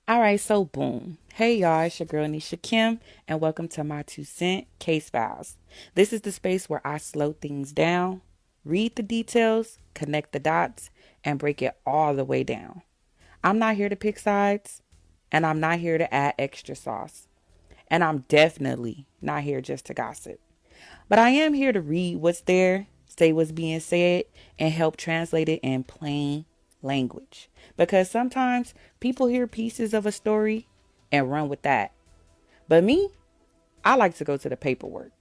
All right, so boom. Hey y'all, it's your girl Neisha Kim, and welcome to my 2 cent case files. This is the space where I slow things down, read the details, connect the dots, and break it all the way down. I'm not here to pick sides, and I'm not here to add extra sauce. And I'm definitely not here just to gossip. But I am here to read what's there, say what's being said, and help translate it in plain language. Because sometimes people hear pieces of a story and run with that. But me, I like to go to the paperwork.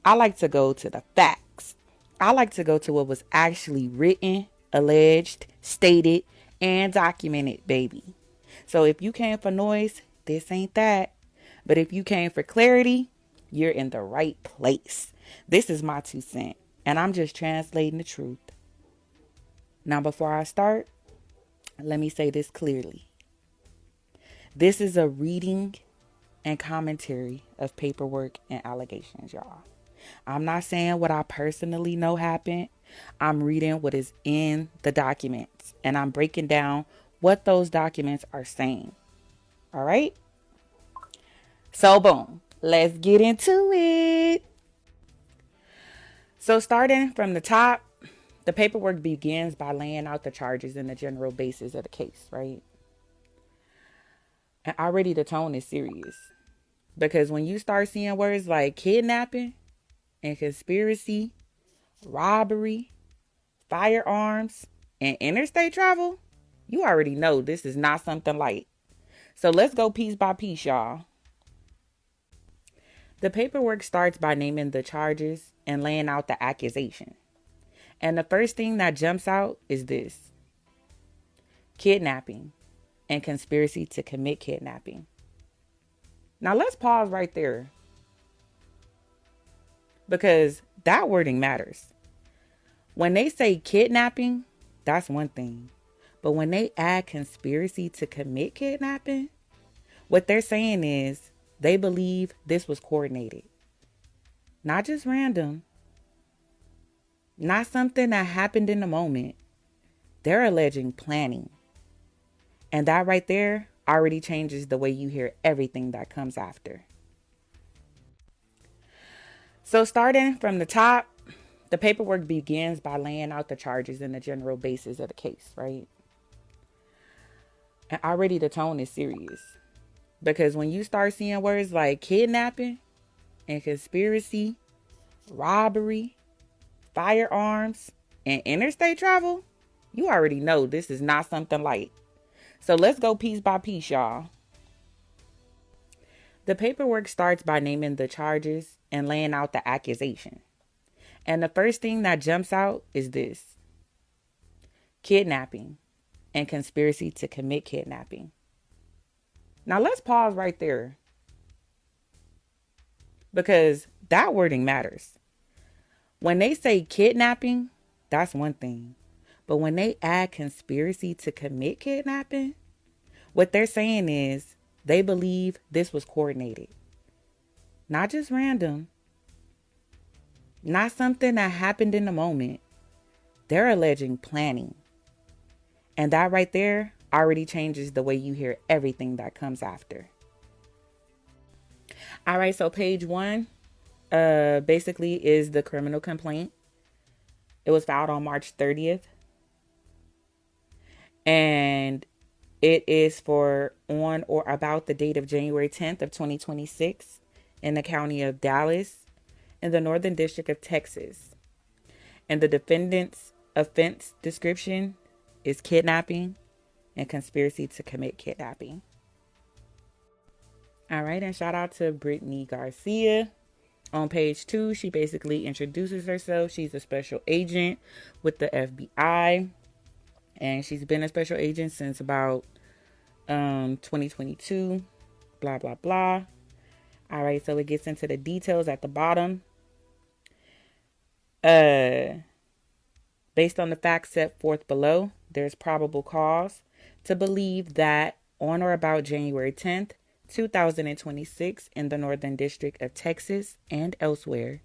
I like to go to the facts. I like to go to what was actually written, alleged, stated, and documented, baby. So if you came for noise, this ain't that. But if you came for clarity, you're in the right place. This is my 2 cent, and I'm just translating the truth. Now, before I start, let me say this clearly. This is a reading and commentary of paperwork and allegations, y'all. I'm not saying what I personally know happened. I'm reading what is in the documents, and I'm breaking down what those documents are saying. All right? So, boom, let's get into it. So, starting from the top, the paperwork begins by laying out the charges and the general basis of the case, right? And already the tone is serious. Because when you start seeing words like kidnapping and conspiracy, robbery, firearms, and interstate travel, you already know this is not something light. So let's go piece by piece, y'all. The paperwork starts by naming the charges and laying out the accusation. And the first thing that jumps out is this: kidnapping and conspiracy to commit kidnapping. Now let's pause right there, because that wording matters. When they say kidnapping, that's one thing. But when they add conspiracy to commit kidnapping, what they're saying is they believe this was coordinated. Not just random. Not something that happened in the moment. They're alleging planning. And that right there already changes the way you hear everything that comes after. So starting from the top, the paperwork begins by laying out the charges and the general basis of the case, right? And already the tone is serious. Because when you start seeing words like kidnapping and conspiracy, robbery, firearms, and interstate travel, you already know this is not something light. So let's go piece by piece, y'all. The paperwork starts by naming the charges and laying out the accusation. And the first thing that jumps out is this: kidnapping and conspiracy to commit kidnapping. Now let's pause right there, because that wording matters. When they say kidnapping, that's one thing. But when they add conspiracy to commit kidnapping, what they're saying is they believe this was coordinated. Not just random. Not something that happened in the moment. They're alleging planning. And that right there already changes the way you hear everything that comes after. All right, so page 1 basically is the criminal complaint. It was filed on March 30th. And it is for on or about the date of January 10th of 2026 in the county of Dallas in the Northern District of Texas. And the defendant's offense description is kidnapping and conspiracy to commit kidnapping. All right, and shout out to Brittany Garcia. On page 2, she basically introduces herself. She's a special agent with the FBI. And she's been a special agent since about 2022. Blah, blah, blah. All right, so it gets into the details at the bottom. Based on the facts set forth below, there's probable cause to believe that on or about January 10th, 2026, in the Northern District of Texas and elsewhere,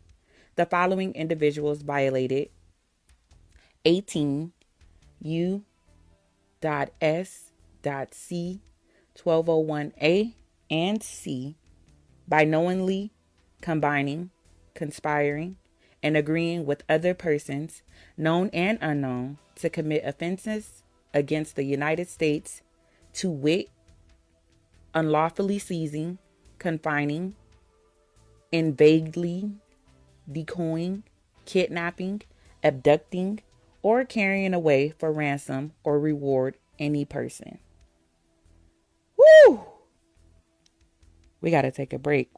the following individuals violated 18 U.S.C 1201A and C by knowingly combining, conspiring, and agreeing with other persons, known and unknown, to commit offenses against the United States, to wit, unlawfully seizing, confining, inveigling, decoying, kidnapping, abducting, or carrying away for ransom or reward any person. Woo! We got to take a break.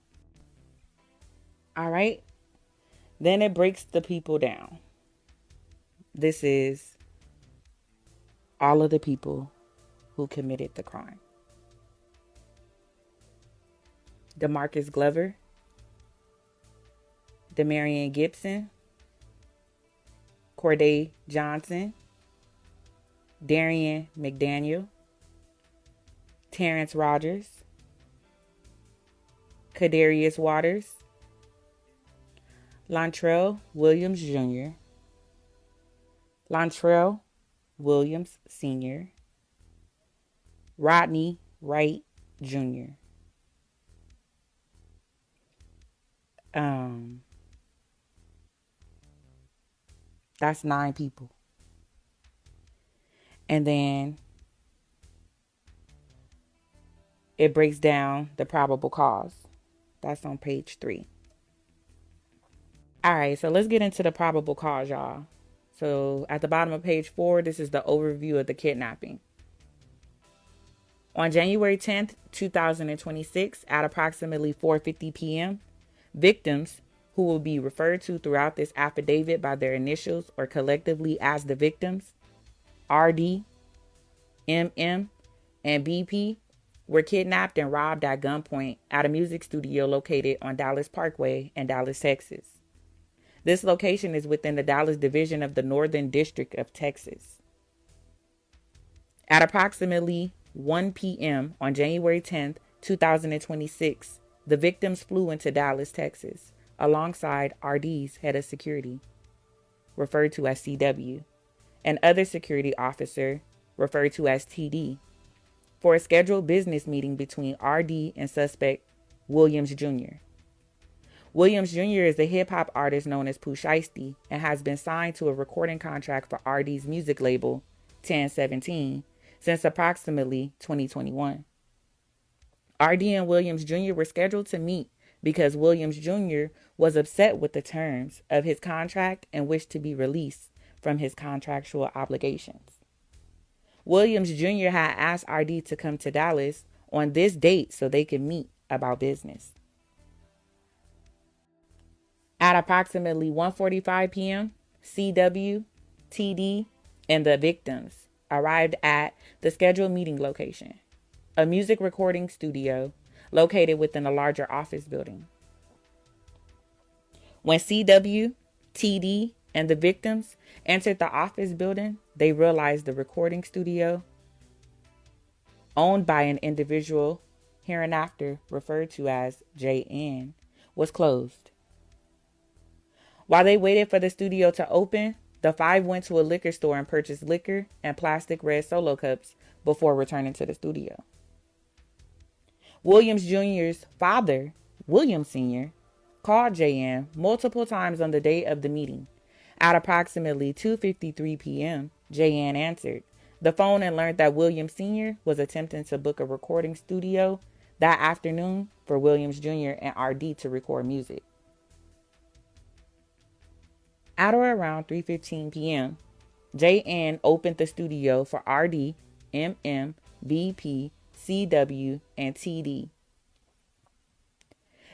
All right. Then it breaks the people down. This is all of the people who committed the crime. DeMarcus Glover, Demarion Gibson, Corday Johnson, Darian McDaniel, Terrence Rogers, Kadarius Waters, Lontrell Williams Jr., Lontrell Williams Sr., Rodney Wright Jr. That's 9 people. And then it breaks down the probable cause. That's on page 3. All right, so let's get into the probable cause, y'all. So at the bottom of page 4, this is the overview of the kidnapping. On January 10th, 2026, at approximately 4:50 p.m., victims, who will be referred to throughout this affidavit by their initials or collectively as the victims, RD, MM, and BP, were kidnapped and robbed at gunpoint at a music studio located on Dallas Parkway in Dallas, Texas. This location is within the Dallas Division of the Northern District of Texas. At approximately 1 p.m. on January 10th, 2026, the victims flew into Dallas, Texas, alongside RD's head of security, referred to as CW, and other security officer, referred to as TD, for a scheduled business meeting between RD and suspect Williams Jr. Williams Jr. is a hip-hop artist known as Pooh Shiesty and has been signed to a recording contract for RD's music label, 1017, since approximately 2021. RD and Williams Jr. were scheduled to meet because Williams Jr. was upset with the terms of his contract and wished to be released from his contractual obligations. Williams Jr. had asked RD to come to Dallas on this date so they could meet about business. At approximately 1:45 p.m., CW, TD, and the victims arrived at the scheduled meeting location, a music recording studio located within a larger office building. When CW, TD, and the victims entered the office building, they realized the recording studio, owned by an individual hereinafter referred to as JN, was closed. While they waited for the studio to open, the 5 went to a liquor store and purchased liquor and plastic red Solo cups before returning to the studio. Williams Jr.'s father, William Sr., called JN multiple times on the day of the meeting. At approximately 2:53 p.m., JN answered the phone and learned that William Sr. was attempting to book a recording studio that afternoon for Williams Jr. and RD to record music. At or around 3:15 p.m., JN opened the studio for RD, MM, BP, CW, and TD.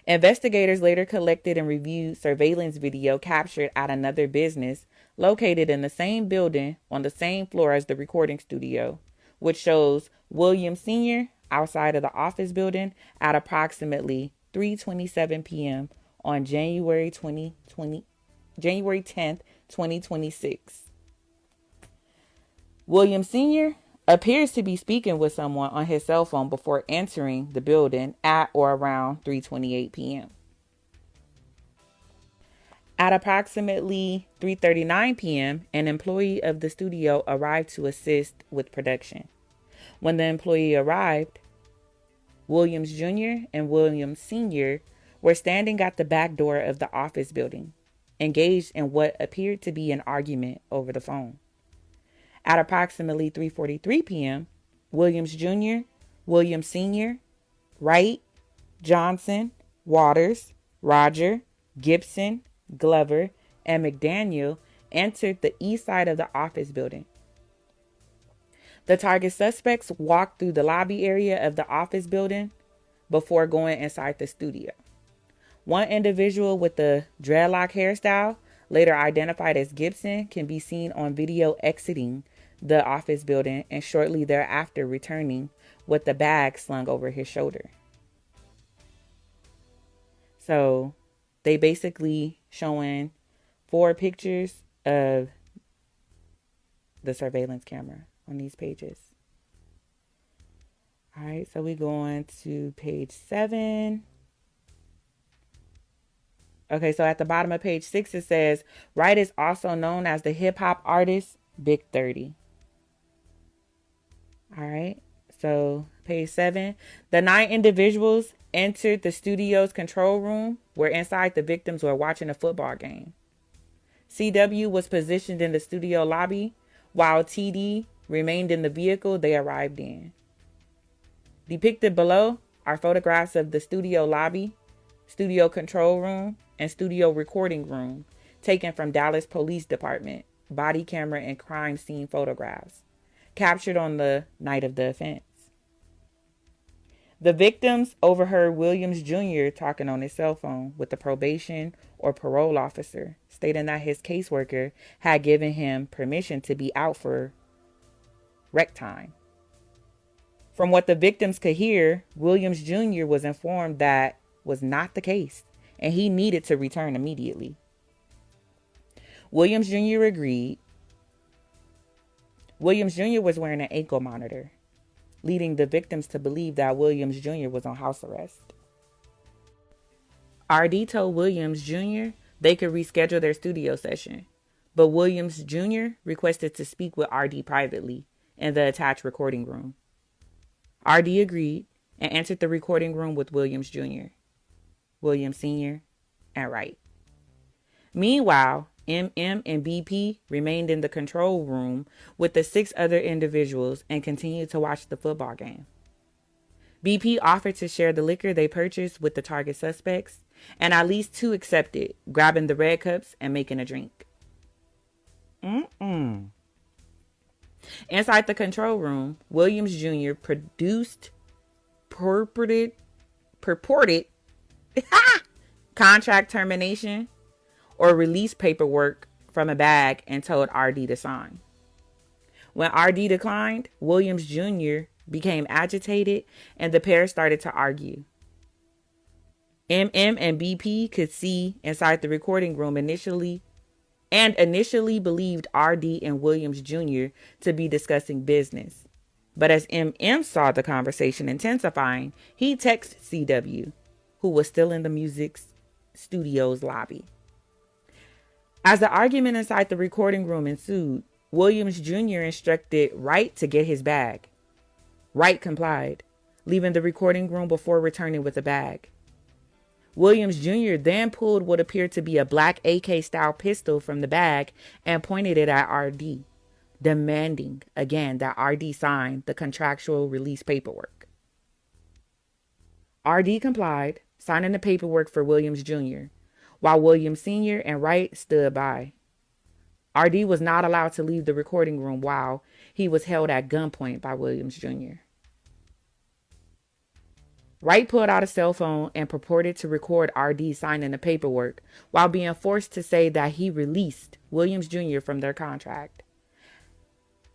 Investigators later collected and reviewed surveillance video captured at another business located in the same building on the same floor as the recording studio, which shows William Sr. outside of the office building at approximately 3:27 p.m. on January 10th, 2026. William Sr. appears to be speaking with someone on his cell phone before entering the building at or around 3:28 p.m. At approximately 3:39 p.m., an employee of the studio arrived to assist with production. When the employee arrived, Williams Jr. and Williams Sr. were standing at the back door of the office building, engaged in what appeared to be an argument over the phone. At approximately 3:43 p.m., Williams Jr., Williams Sr., Wright, Johnson, Waters, Roger, Gibson, Glover, and McDaniel entered the east side of the office building. The target suspects walked through the lobby area of the office building before going inside the studio. One individual with the dreadlock hairstyle, later identified as Gibson, can be seen on video exiting the office building and shortly thereafter returning with the bag slung over his shoulder. So they basically showing 4 pictures of the surveillance camera on these pages. All right, so we go on to page 7. Okay, so at the bottom of page 6, it says, Wright is also known as the hip-hop artist Big 30. All right, so page 7. The 9 individuals entered the studio's control room where inside the victims were watching a football game. CW was positioned in the studio lobby while TD remained in the vehicle they arrived in. Depicted below are photographs of the studio lobby, studio control room, and studio recording room taken from Dallas Police Department body camera and crime scene photographs captured on the night of the offense. The victims overheard Williams Jr. talking on his cell phone with the probation or parole officer, stating that his caseworker had given him permission to be out for rec time. From what the victims could hear, Williams Jr. was informed that was not the case, and he needed to return immediately. Williams Jr. agreed. Williams Jr. was wearing an ankle monitor, leading the victims to believe that Williams Jr. was on house arrest. RD told Williams Jr. they could reschedule their studio session, but Williams Jr. requested to speak with RD privately in the attached recording room. RD agreed and entered the recording room with Williams Jr., Williams Sr., and Wright. Meanwhile, MM and BP remained in the control room with the 6 other individuals and continued to watch the football game. BP offered to share the liquor they purchased with the target suspects, and at least 2 accepted, grabbing the red cups and making a drink. Inside the control room, Williams Jr. produced purported contract termination or release paperwork from a bag and told RD to sign. When RD declined, Williams Jr. became agitated and the pair started to argue. MM and BP could see inside the recording room initially believed RD and Williams Jr. to be discussing business. But as MM saw the conversation intensifying, he texted CW, who was still in the music studio's lobby. As the argument inside the recording room ensued, Williams Jr. instructed Wright to get his bag. Wright complied, leaving the recording room before returning with a bag. Williams Jr. then pulled what appeared to be a black AK-style pistol from the bag and pointed it at RD, demanding again that RD sign the contractual release paperwork. RD complied, signing the paperwork for Williams Jr., while Williams Sr. and Wright stood by. RD was not allowed to leave the recording room while he was held at gunpoint by Williams Jr. Wright pulled out a cell phone and purported to record RD signing the paperwork while being forced to say that he released Williams Jr. from their contract.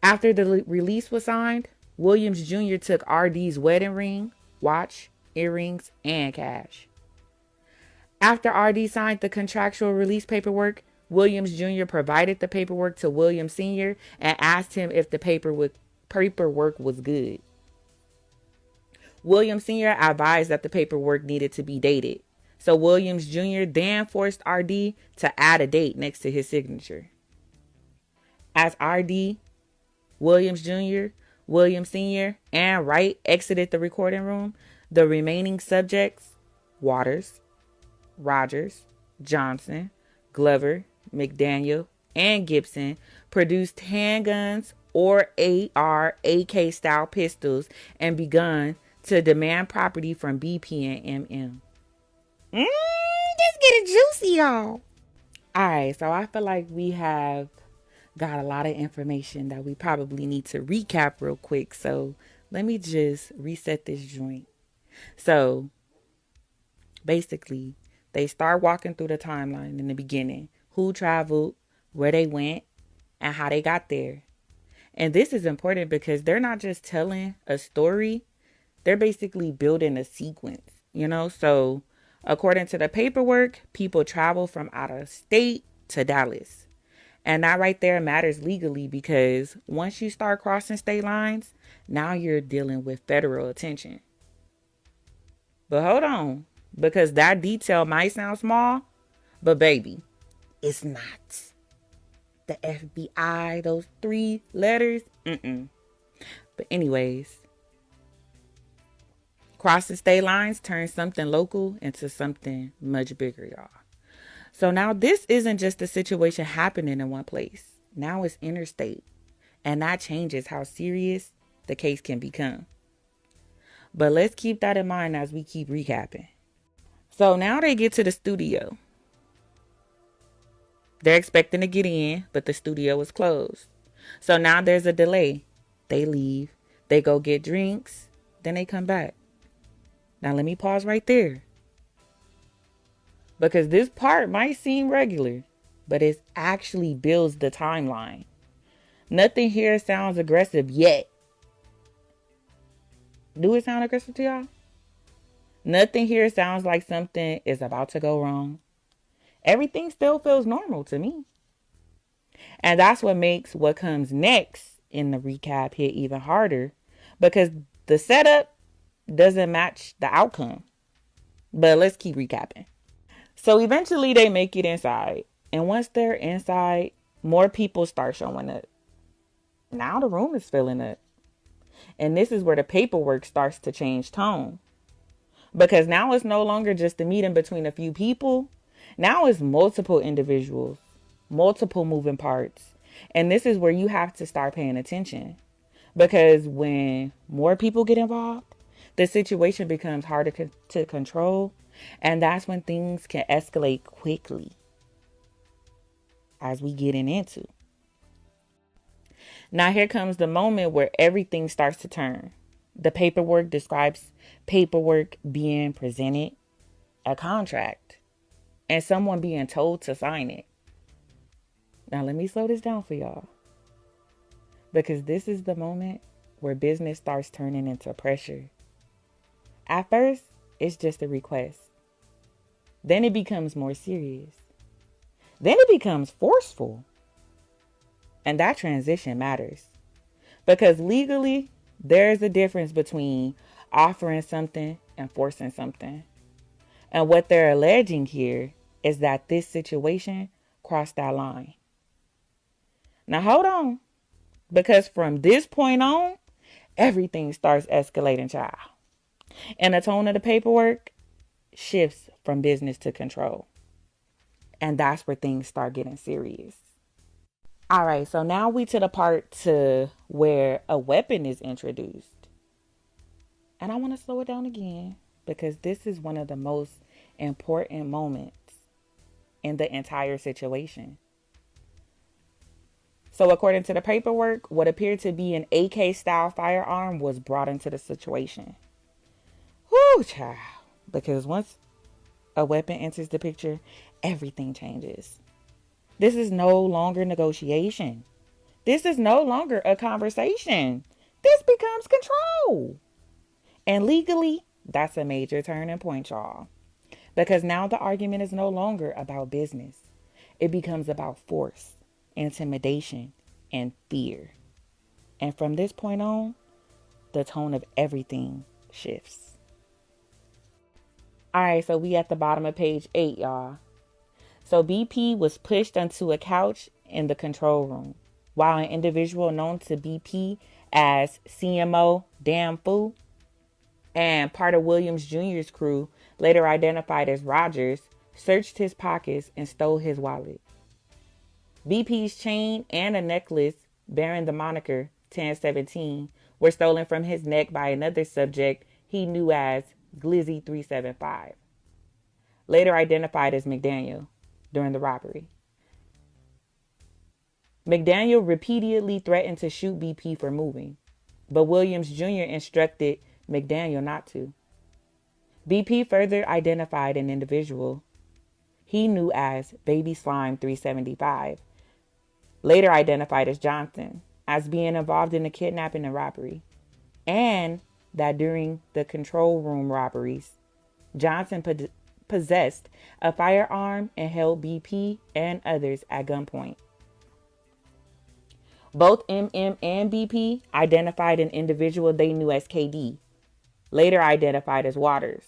After the release was signed, Williams Jr. took RD's wedding ring, watch, earrings, and cash. After RD signed the contractual release paperwork, Williams Jr. provided the paperwork to Williams Sr. and asked him if the paperwork was good. Williams Sr. advised that the paperwork needed to be dated, so Williams Jr. then forced RD to add a date next to his signature. As RD, Williams Jr., Williams Sr., and Wright exited the recording room, The remaining subjects, Waters, Rogers, Johnson, Glover, McDaniel, and Gibson, produced handguns or AR, AK style pistols and begun to demand property from BP and MM. Just get it juicy, y'all. Alright, so I feel like we have got a lot of information that we probably need to recap real quick. So let me just reset this joint. So basically, they start walking through the timeline in the beginning. Who traveled, where they went, and how they got there. And this is important because they're not just telling a story. They're basically building a sequence, you know? So according to the paperwork, people travel from out of state to Dallas. And that right there matters legally because once you start crossing state lines, now you're dealing with federal attention. But hold on, because that detail might sound small, but baby, it's not. The FBI, those 3 letters, But anyways, crossing state lines turns something local into something much bigger, y'all. So now this isn't just a situation happening in one place. Now it's interstate. And that changes how serious the case can become. But let's keep that in mind as we keep recapping. So now they get to the studio. They're expecting to get in, but the studio is closed. So now there's a delay. They leave. They go get drinks. Then they come back. Now let me pause right there. Because this part might seem regular, but it actually builds the timeline. Nothing here sounds aggressive yet. Do it sound aggressive to y'all? Nothing here sounds like something is about to go wrong. Everything still feels normal to me. And that's what makes what comes next in the recap hit even harder because the setup doesn't match the outcome. But let's keep recapping. So eventually they make it inside. And once they're inside, more people start showing up. Now the room is filling up. And this is where the paperwork starts to change tone. Because now it's no longer just a meeting between a few people. Now it's multiple individuals, multiple moving parts. And this is where you have to start paying attention. Because when more people get involved, the situation becomes harder to control. And that's when things can escalate quickly. As we getting into. Now here comes the moment where everything starts to turn. The paperwork describes paperwork being presented, a contract, and someone being told to sign it. Now let me slow this down for y'all. Because this is the moment where business starts turning into pressure. At first, it's just a request. Then it becomes more serious. Then it becomes forceful. And that transition matters. Because legally, there's a difference between offering something and forcing something. And what they're alleging here is that this situation crossed that line. Now hold on. Because from this point on, everything starts escalating, child. And the tone of the paperwork shifts from business to control. And that's where things start getting serious. All right, so now we to the part to where a weapon is introduced. And I want to slow it down again because this is one of the most important moments in the entire situation. So according to the paperwork, what appeared to be an AK style firearm was brought into the situation. Whoo, child. Because once a weapon enters the picture, everything changes. This is no longer negotiation. This is no longer a conversation. This becomes control. And legally, that's a major turning point, y'all. Because now the argument is no longer about business. It becomes about force, intimidation, and fear. And from this point on, the tone of everything shifts. All right, so we at the bottom of page 8, y'all. So BP was pushed onto a couch in the control room, while an individual known to BP as CMO Damn Pooh and part of Williams Jr.'s crew, later identified as Rogers, searched his pockets and stole his wallet. BP's chain and a necklace bearing the moniker 1017 were stolen from his neck by another subject he knew as Glizzy 375, later identified as McDaniel during the robbery. McDaniel repeatedly threatened to shoot BP for moving, but Williams Jr. instructed McDaniel not to. BP further identified an individual he knew as Baby Slime 375, later identified as Johnson, as being involved in the kidnapping and robbery, and that during the control room robberies, Johnson possessed a firearm and held BP and others at gunpoint. Both MM and BP identified an individual they knew as KD, later identified as Waters,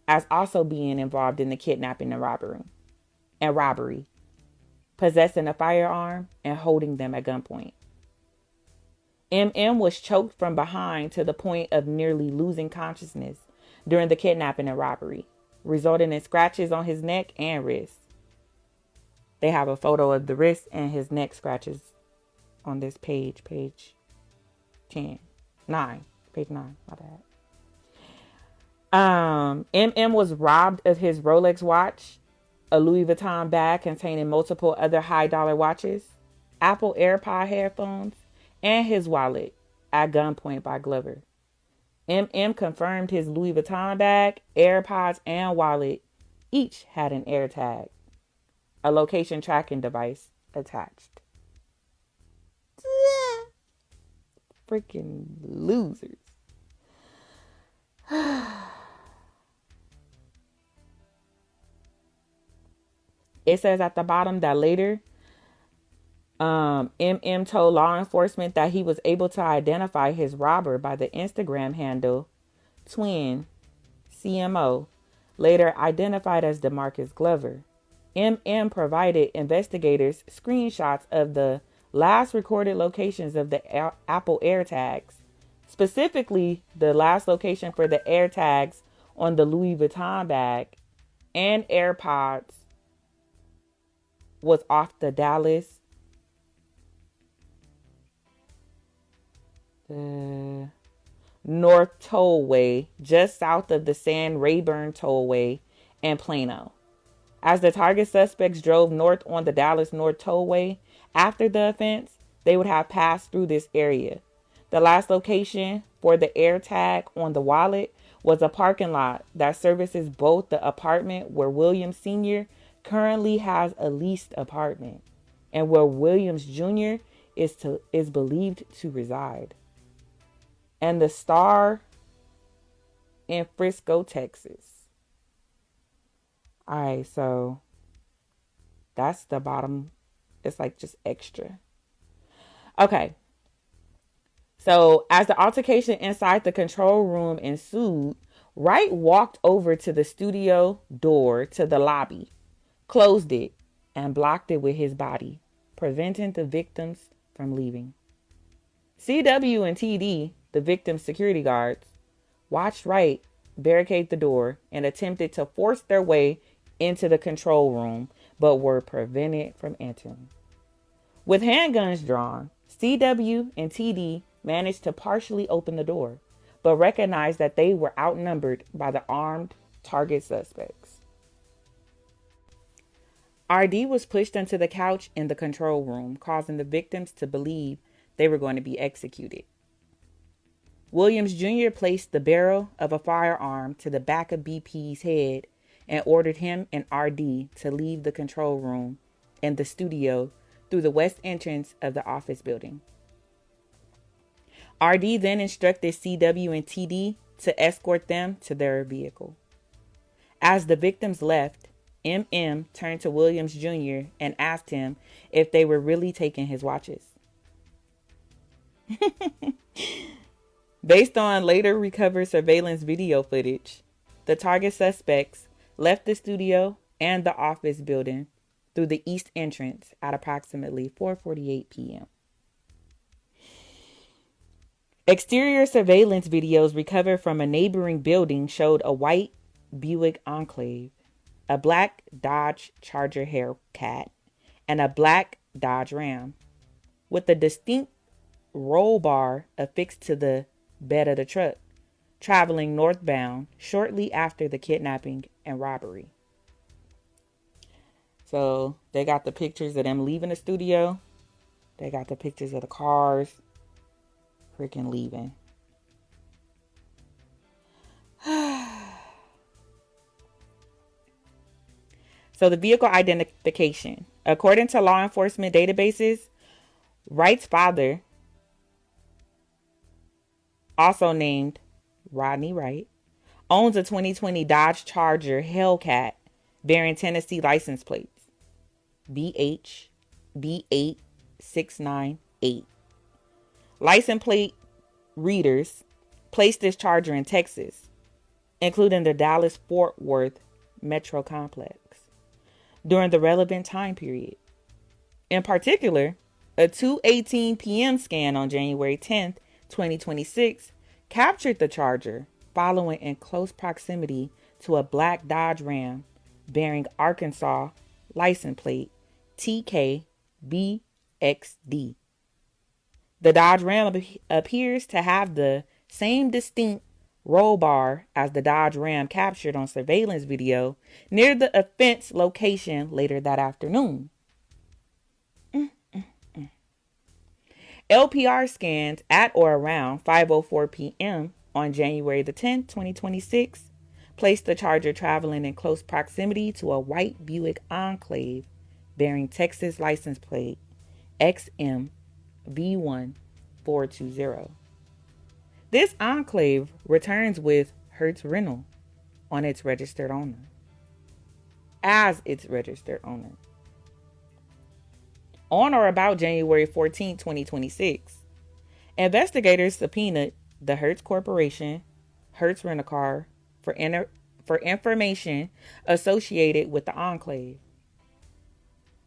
as also being involved in the kidnapping and robbery, possessing a firearm and holding them at gunpoint. MM was choked from behind to the point of nearly losing consciousness during the kidnapping and robbery, resulting in scratches on his neck and wrist. They have a photo of the wrist and his neck scratches on this page 9, page 9, my bad. MM was robbed of his Rolex watch, a Louis Vuitton bag containing multiple other high-dollar watches, Apple AirPod headphones, and his wallet at gunpoint by Glover. MM confirmed his Louis Vuitton bag, AirPods, and wallet each had an AirTag, a location tracking device attached. Freaking losers. It says at the bottom that later, MM told law enforcement that he was able to identify his robber by the Instagram handle Twin CMO, later identified as DeMarcus Glover. MM provided investigators screenshots of the last recorded locations of the Apple AirTags, specifically the last location for the AirTags on the Louis Vuitton bag and AirPods was off the Dallas North Tollway, just south of the San Rayburn Tollway and Plano. As the target suspects drove north on the Dallas North Tollway after the offense, they would have passed through this area. The last location for the AirTag on the wallet was a parking lot that services both the apartment where Williams Sr. currently has a leased apartment and where Williams Jr. is believed to reside, and the Star in Frisco, Texas. All right, so that's the bottom. It's like just extra. Okay. So as the altercation inside the control room ensued, Wright walked over to the studio door to the lobby, closed it, and blocked it with his body, preventing the victims from leaving. CW and TD, the victim's security guards, watched Wright barricade the door and attempted to force their way into the control room, but were prevented from entering. With handguns drawn, CW and TD managed to partially open the door, but recognized that they were outnumbered by the armed target suspects. RD was pushed onto the couch in the control room, causing the victims to believe they were going to be executed. Williams Jr. placed the barrel of a firearm to the back of BP's head and ordered him and RD to leave the control room and the studio through the west entrance of the office building. RD then instructed CW and TD to escort them to their vehicle. As the victims left, MM turned to Williams Jr. and asked him if they were really taking his watches. Based on later recovered surveillance video footage, the target suspects left the studio and the office building through the east entrance at approximately 4:48 p.m. Exterior surveillance videos recovered from a neighboring building showed a white Buick Enclave, a black Dodge Charger Hellcat, and a black Dodge Ram, with a distinct roll bar affixed to the bed of the truck, traveling northbound shortly after the kidnapping and robbery. So they got the pictures of them leaving the studio. They got the pictures of the cars freaking leaving. So the vehicle identification. According to law enforcement databases, Wright's father, also named Rodney Wright, owns a 2020 Dodge Charger Hellcat bearing Tennessee license plates BH B8698. License plate readers placed this Charger in Texas, including the Dallas-Fort Worth metro complex, during the relevant time period. In particular, a 2:18 p.m. scan on January 10th, 2026, captured the Charger following in close proximity to a black Dodge Ram bearing Arkansas license plate TKBXD. The Dodge Ram appears to have the same distinct roll bar as the Dodge Ram captured on surveillance video near the offense location later that afternoon. LPR scans at or around 5:04 p.m. on January the 10th, 2026, placed the Charger traveling in close proximity to a white Buick Enclave bearing Texas license plate XMV1420. This Enclave returns with Hertz Rental on its registered owner. As its registered owner. On or about January 14, 2026, investigators subpoenaed the Hertz Corporation, Hertz Rent-A-Car, for information associated with the Enclave.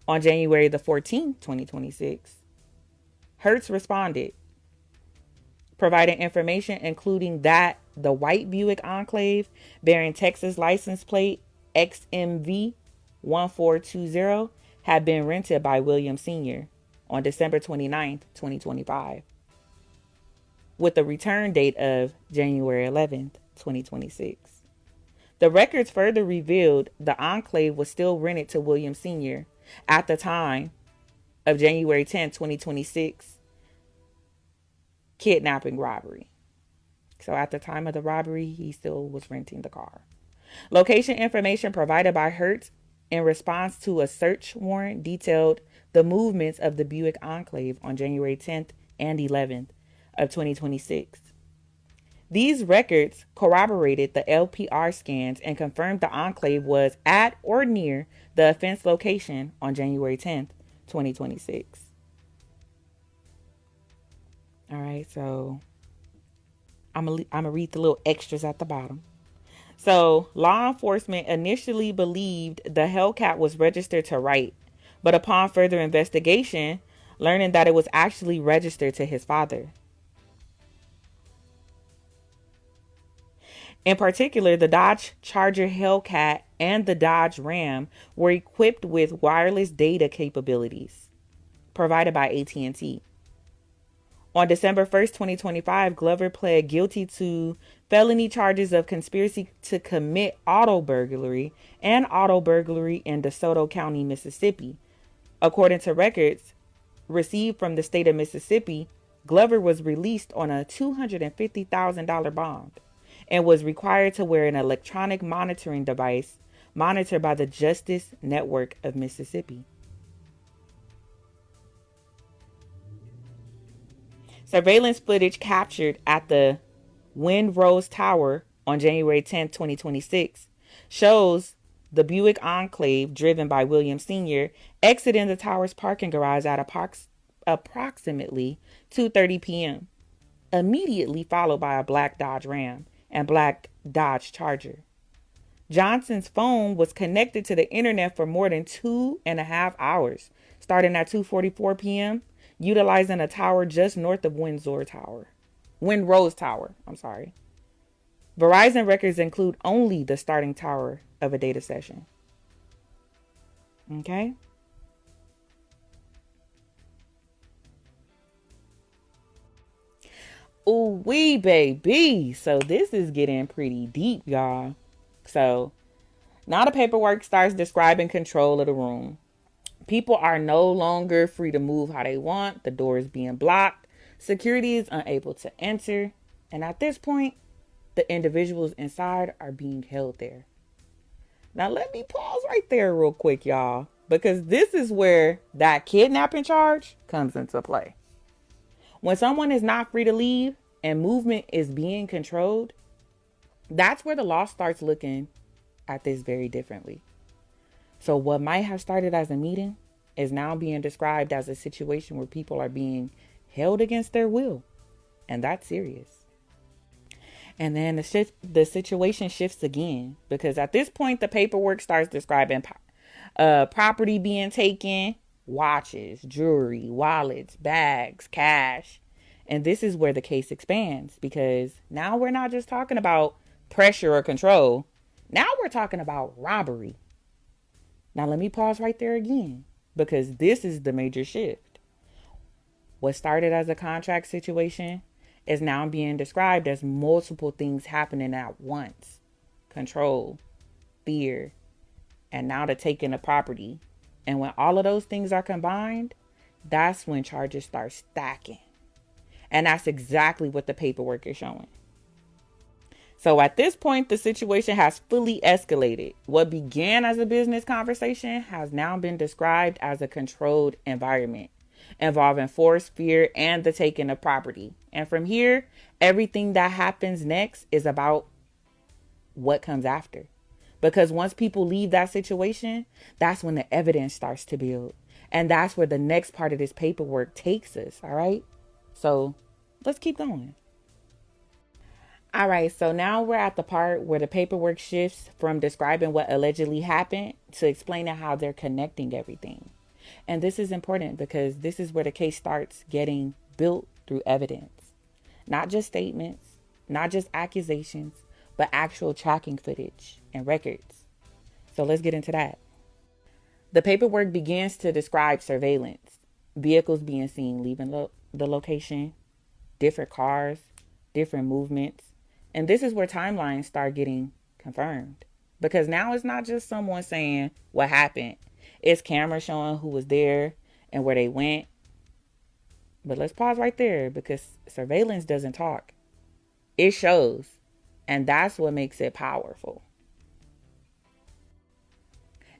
On January the 14th, 2026, Hertz responded, providing information including that the white Buick Enclave bearing Texas license plate XMV1420 had been rented by William Sr. on December 29th, 2025, with a return date of January 11th, 2026. The records further revealed the Enclave was still rented to William Sr. at the time of January 10th, 2026 kidnapping robbery. So at the time of the robbery, he still was renting the car. Location information provided by Hertz in response to a search warrant detailed the movements of the Buick Enclave on January 10th and 11th of 2026. These records corroborated the LPR scans and confirmed the Enclave was at or near the offense location on January 10th, 2026. All right, so I'm gonna read the little extras at the bottom. So, law enforcement initially believed the Hellcat was registered to Wright, but upon further investigation, learning that it was actually registered to his father. In particular, the Dodge Charger Hellcat and the Dodge Ram were equipped with wireless data capabilities provided by AT&T. On December 1st, 2025, Glover pled guilty to felony charges of conspiracy to commit auto burglary and auto burglary in DeSoto County, Mississippi. According to records received from the state of Mississippi, Glover was released on a $250,000 bond and was required to wear an electronic monitoring device monitored by the Justice Network of Mississippi. Surveillance footage captured at the Windrose Tower on January 10, 2026, shows the Buick Enclave, driven by William Sr., exiting the tower's parking garage at approximately 2:30 p.m., immediately followed by a black Dodge Ram and black Dodge Charger. Johnson's phone was connected to the internet for more than 2.5 hours, starting at 2:44 p.m., utilizing a tower just north of Windsor Tower. Windrose Tower. I'm sorry. Verizon records include only the starting tower of a data session. Okay. Ooh wee, baby. So this is getting pretty deep, y'all. So now the paperwork starts describing control of the room. People are no longer free to move how they want. The door is being blocked. Security is unable to enter. And at this point, the individuals inside are being held there. Now let me pause right there real quick, y'all, because this is where that kidnapping charge comes into play. When someone is not free to leave and movement is being controlled, that's where the law starts looking at this very differently. So what might have started as a meeting is now being described as a situation where people are being held against their will. And that's serious. And then the situation shifts again, because at this point, the paperwork starts describing property being taken, watches, jewelry, wallets, bags, cash. And this is where the case expands, because now we're not just talking about pressure or control. Now we're talking about robbery. Now let me pause right there again, because this is the major shift. What started as a contract situation is now being described as multiple things happening at once. Control, fear, and now the taking of property. And when all of those things are combined, that's when charges start stacking. And that's exactly what the paperwork is showing. So at this point, the situation has fully escalated. What began as a business conversation has now been described as a controlled environment involving force, fear, and the taking of property. And from here, everything that happens next is about what comes after. Because once people leave that situation, that's when the evidence starts to build. And that's where the next part of this paperwork takes us, all right? So let's keep going. All right, so now we're at the part where the paperwork shifts from describing what allegedly happened to explaining how they're connecting everything. And this is important because this is where the case starts getting built through evidence. Not just statements, not just accusations, but actual tracking footage and records. So let's get into that. The paperwork begins to describe surveillance, vehicles being seen leaving the location, different cars, different movements. And this is where timelines start getting confirmed. Because now it's not just someone saying what happened. It's cameras showing who was there and where they went. But let's pause right there, because surveillance doesn't talk. It shows. And that's what makes it powerful.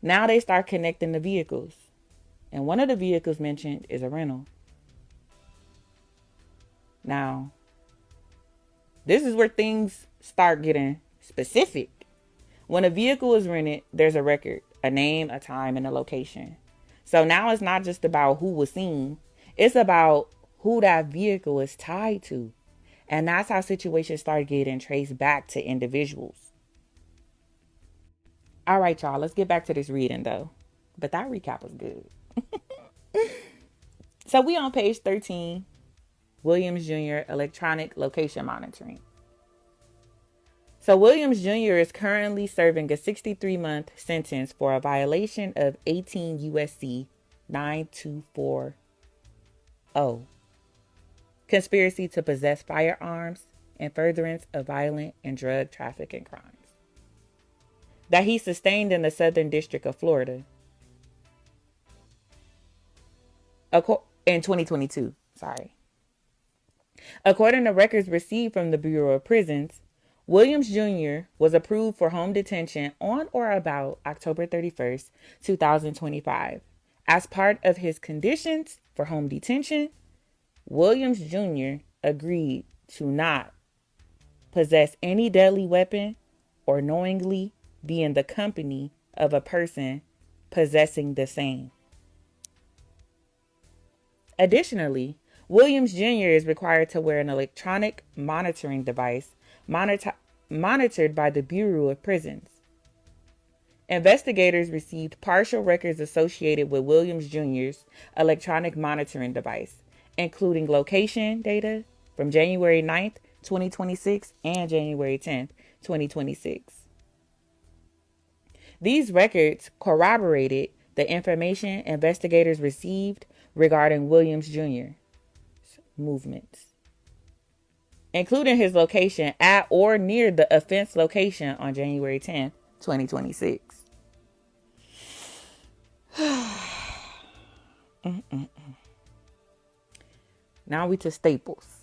Now they start connecting the vehicles. And one of the vehicles mentioned is a rental. Now, this is where things start getting specific. When a vehicle is rented, there's a record, a name, a time, and a location. So now it's not just about who was seen. It's about who that vehicle is tied to. And that's how situations start getting traced back to individuals. All right, y'all, let's get back to this reading, though. But that recap was good. So we on page 13, Williams Jr. Electronic Location Monitoring. So Williams Jr. is currently serving a 63-month sentence for a violation of 18 USC 9240, conspiracy to possess firearms and furtherance of violent and drug trafficking crimes, that he sustained in the Southern District of Florida in 2022. According to records received from the Bureau of Prisons, Williams Jr. was approved for home detention on or about October 31st, 2025. As part of his conditions for home detention, Williams Jr. agreed to not possess any deadly weapon or knowingly be in the company of a person possessing the same. Additionally, Williams Jr. is required to wear an electronic monitoring device monitored by the Bureau of Prisons. Investigators received partial records associated with Williams Jr.'s electronic monitoring device, including location data from January 9th, 2026 and January 10th, 2026. These records corroborated the information investigators received regarding Williams Jr.'s movements, including his location at or near the offense location on January 10th, 2026. Now we to Staples.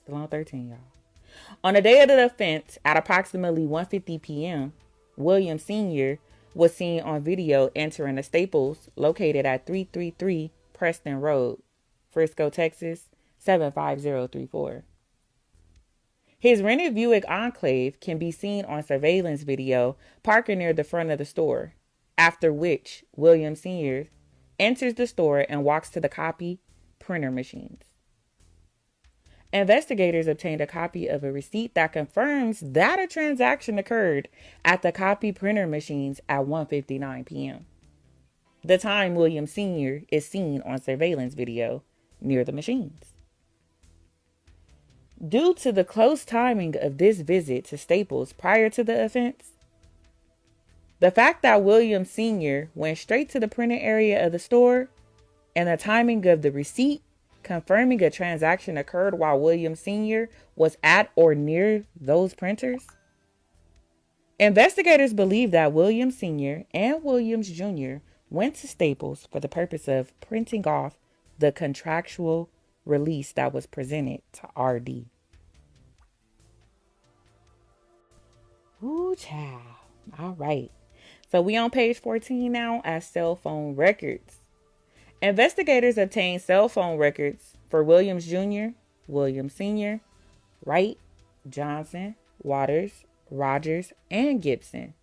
Still on 13, y'all. On the day of the offense, at approximately 1:50 p.m., William Sr. was seen on video entering a Staples located at 333 Preston Road, Frisco, Texas, 75034. His rented Buick Enclave can be seen on surveillance video parking near the front of the store, after which William Sr. enters the store and walks to the copy printer machines. Investigators obtained a copy of a receipt that confirms that a transaction occurred at the copy printer machines at 1:59 p.m. The time William Sr. is seen on surveillance video near the machines. Due to the close timing of this visit to Staples prior to the offense, the fact that William Sr. went straight to the printer area of the store, and the timing of the receipt confirming a transaction occurred while William Sr. was at or near those printers, investigators believe that William Sr. and Williams Jr. went to Staples for the purpose of printing off the contractual release that was presented to RD. Ooh, child. All right. So we on page 14 now as cell phone records. Investigators obtained cell phone records for Williams Jr., Williams Sr., Wright, Johnson, Waters, Rogers, and Gibson,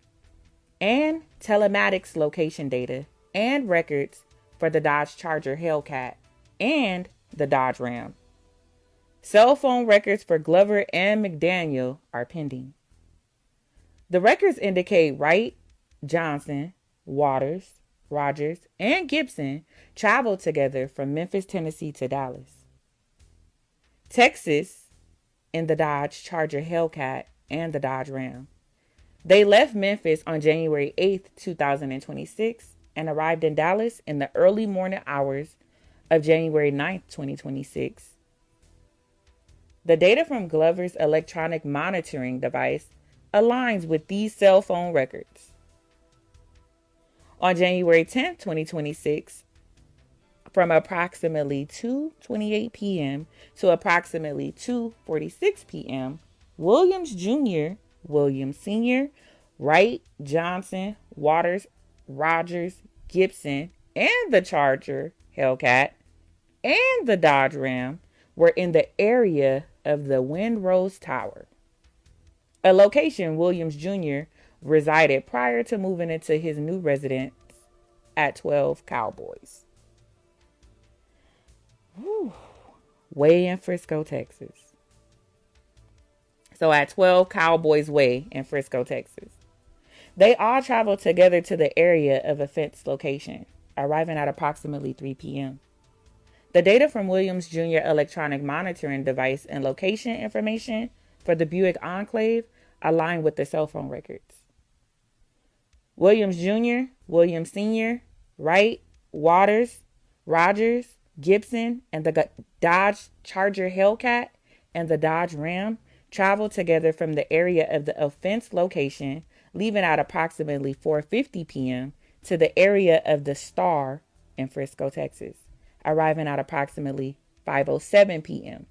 and telematics location data and records for the Dodge Charger Hellcat and the Dodge Ram. Cell phone records for Glover and McDaniel are pending. The records indicate Wright, Johnson, Waters, Rogers, and Gibson traveled together from Memphis, Tennessee to Dallas, Texas in the Dodge Charger Hellcat and the Dodge Ram. They left Memphis on January 8th, 2026 and arrived in Dallas in the early morning hours of January 9th, 2026. The data from Glover's electronic monitoring device aligns with these cell phone records. On January 10th, 2026, from approximately 2:28 p.m. to approximately 2:46 p.m., Williams Jr., Williams Sr., Wright, Johnson, Waters, Rogers, Gibson, and the Charger Hellcat and the Dodge Ram were in the area of the Windrose Tower, a location Williams Jr. resided prior to moving into his new residence at 12 Cowboys Way in Frisco, Texas. So at 12 Cowboys Way in Frisco, Texas. They all traveled together to the area of offense location, arriving at approximately 3 p.m. The data from Williams Jr. electronic monitoring device and location information for the Buick Enclave align with the cell phone records. Williams Jr., Williams Sr., Wright, Waters, Rogers, Gibson, and the Dodge Charger Hellcat and the Dodge Ram traveled together from the area of the offense location, leaving at approximately 4:50 p.m. to the area of the Star in Frisco, Texas, arriving at approximately 5:07 p.m.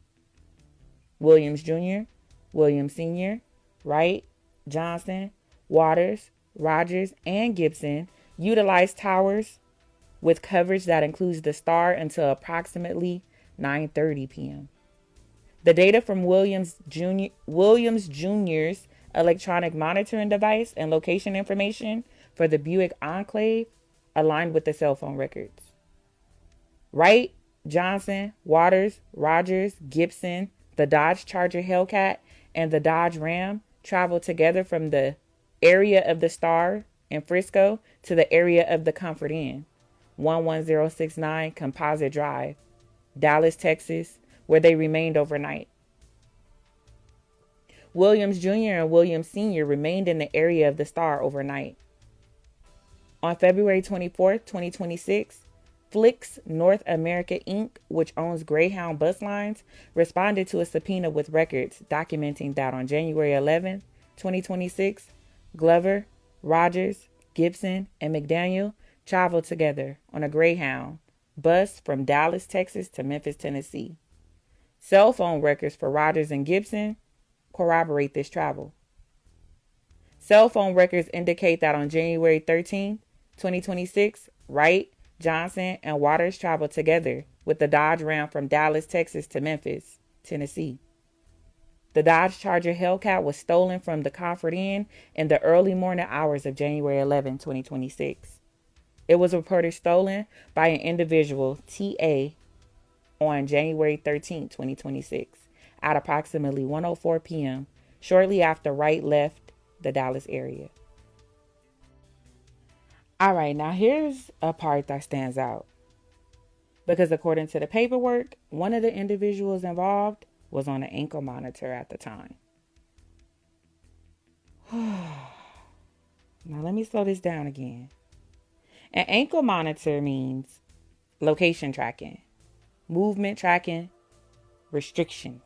Williams Jr., Williams Sr., Wright, Johnson, Waters, Rogers, and Gibson utilized towers with coverage that includes the Star until approximately 9:30 p.m. The data from Williams Jr.'s electronic monitoring device and location information for the Buick Enclave aligned with the cell phone records. Wright, Johnson, Waters, Rogers, Gibson, the Dodge Charger Hellcat, and the Dodge Ram traveled together from the area of the Star in Frisco to the area of the Comfort Inn, 11069 Composite Drive, Dallas, Texas, where they remained overnight. Williams Jr. and Williams Sr. remained in the area of the star overnight. On February 24th, 2026, Flix North America Inc., which owns Greyhound bus lines, responded to a subpoena with records documenting that on January 11th, 2026, Glover, Rogers, Gibson, and McDaniel traveled together on a Greyhound bus from Dallas, Texas to Memphis, Tennessee. Cell phone records for Rogers and Gibson corroborate this travel. Cell phone records indicate that on January 13, 2026, Wright, Johnson, and Waters traveled together with the Dodge Ram from Dallas, Texas to Memphis, Tennessee. The Dodge Charger Hellcat was stolen from the Comfort Inn in the early morning hours of January 11, 2026. It was reported stolen by an individual, T.A., on January 13, 2026, at approximately 1:04 p.m., shortly after Wright left the Dallas area. All right, now here's a part that stands out. Because according to the paperwork, one of the individuals involved was on an ankle monitor at the time. Now let me slow this down again. An ankle monitor means location tracking, movement tracking, restrictions.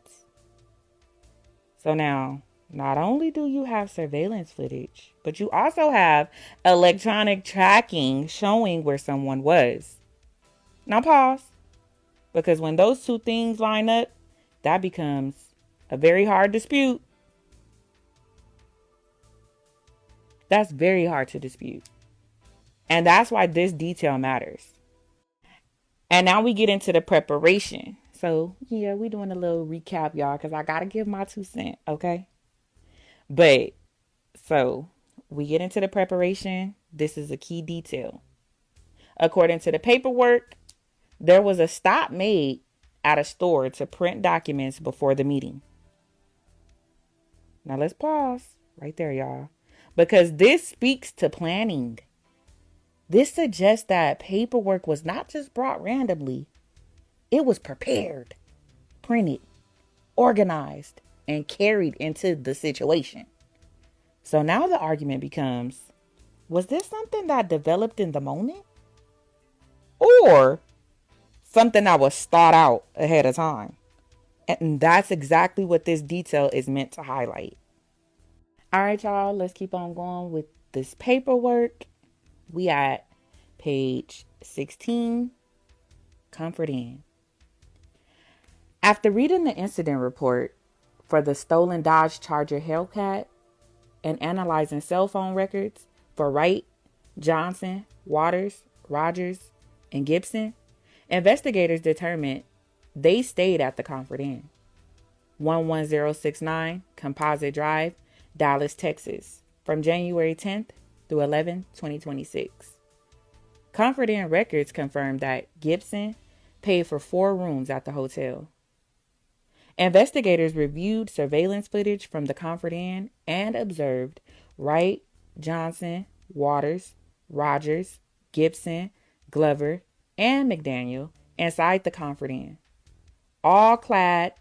So now, not only do you have surveillance footage, but you also have electronic tracking showing where someone was. Now pause, because when those two things line up, that becomes a very hard dispute. That's very hard to dispute. And that's why this detail matters. And now we get into the preparation. So, yeah, we're doing a little recap, y'all, because I got to give my 2 cents, okay? But, so, we get into the preparation. This is a key detail. According to the paperwork, there was a stop made at a store to print documents before the meeting. Now, let's pause right there, y'all, because this speaks to planning. This suggests that paperwork was not just brought randomly. It was prepared, printed, organized, and carried into the situation. So now the argument becomes, was this something that developed in the moment? Or something that was thought out ahead of time? And that's exactly what this detail is meant to highlight. All right, y'all, let's keep on going with this paperwork. We at page 16, Comfort Inn. After reading the incident report for the stolen Dodge Charger Hellcat and analyzing cell phone records for Wright, Johnson, Waters, Rogers, and Gibson, investigators determined they stayed at the Comfort Inn, 11069 Composite Drive, Dallas, Texas, from January 10th through 11, 2026. Comfort Inn records confirmed that Gibson paid for 4 rooms at the hotel. Investigators reviewed surveillance footage from the Comfort Inn and observed Wright, Johnson, Waters, Rogers, Gibson, Glover, and McDaniel inside the Comfort Inn, all clad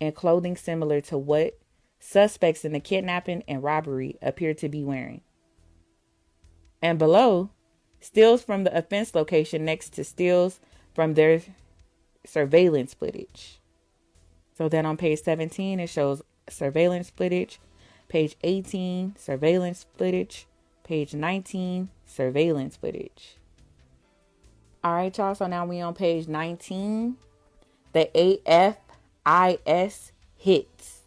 in clothing similar to what suspects in the kidnapping and robbery appeared to be wearing. And below, stills from the offense location next to stills from their surveillance footage. So then on page 17, it shows surveillance footage. Page 18, surveillance footage. Page 19, surveillance footage. All right, y'all. So now we on page 19. The AFIS hits.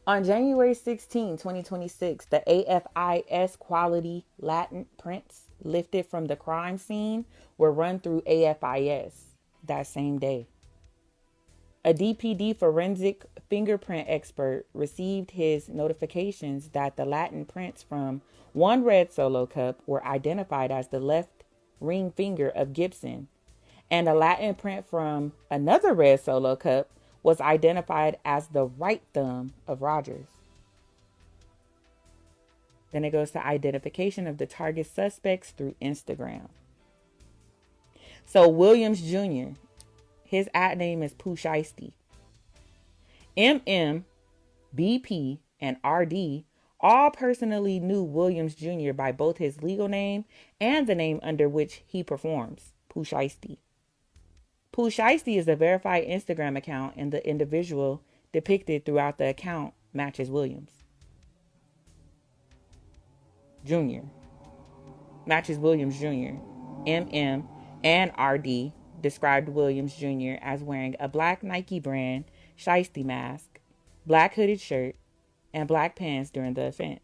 On January 16, 2026, the AFIS quality Latin prints lifted from the crime scene were run through AFIS that same day. A DPD forensic fingerprint expert received his notifications that the Latin prints from one red Solo cup were identified as the left ring finger of Gibson, and a Latin print from another red Solo cup was identified as the right thumb of Rogers. Then it goes to identification of the target suspects through Instagram. So Williams Jr., his ad name is Pooh Shiesty. MM, BP, and RD all personally knew Williams Jr. by both his legal name and the name under which he performs, Pooh Shiesty. Pooh Shiesty is a verified Instagram account, and the individual depicted throughout the account matches Williams Jr. Matches Williams Jr. MM and RD described Williams Jr. as wearing a black Nike brand Shiesty mask, black hooded shirt, and black pants during the offense.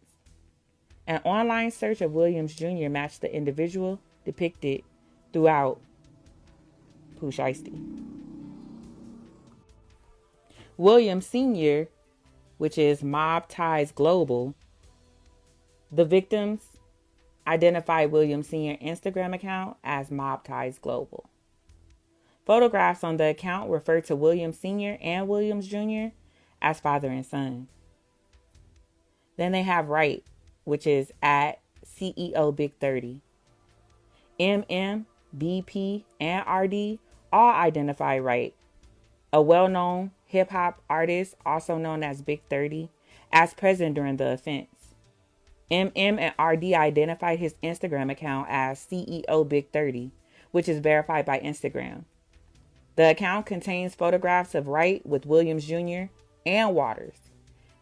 An online search of Williams Jr. matched the individual depicted throughout Pooh Shiesty. Williams Sr., which is Mob Ties Global, the victims identified Williams Sr. Instagram account as Mob Ties Global. Photographs on the account refer to Williams Sr. and Williams Jr. as father and son. Then they have Wright, which is at CEO Big 30. MM, BP, and RD all identify Wright, a well-known hip-hop artist also known as Big 30, as present during the offense. MM and RD identified his Instagram account as CEO Big 30, which is verified by Instagram. The account contains photographs of Wright with Williams Jr. and Waters,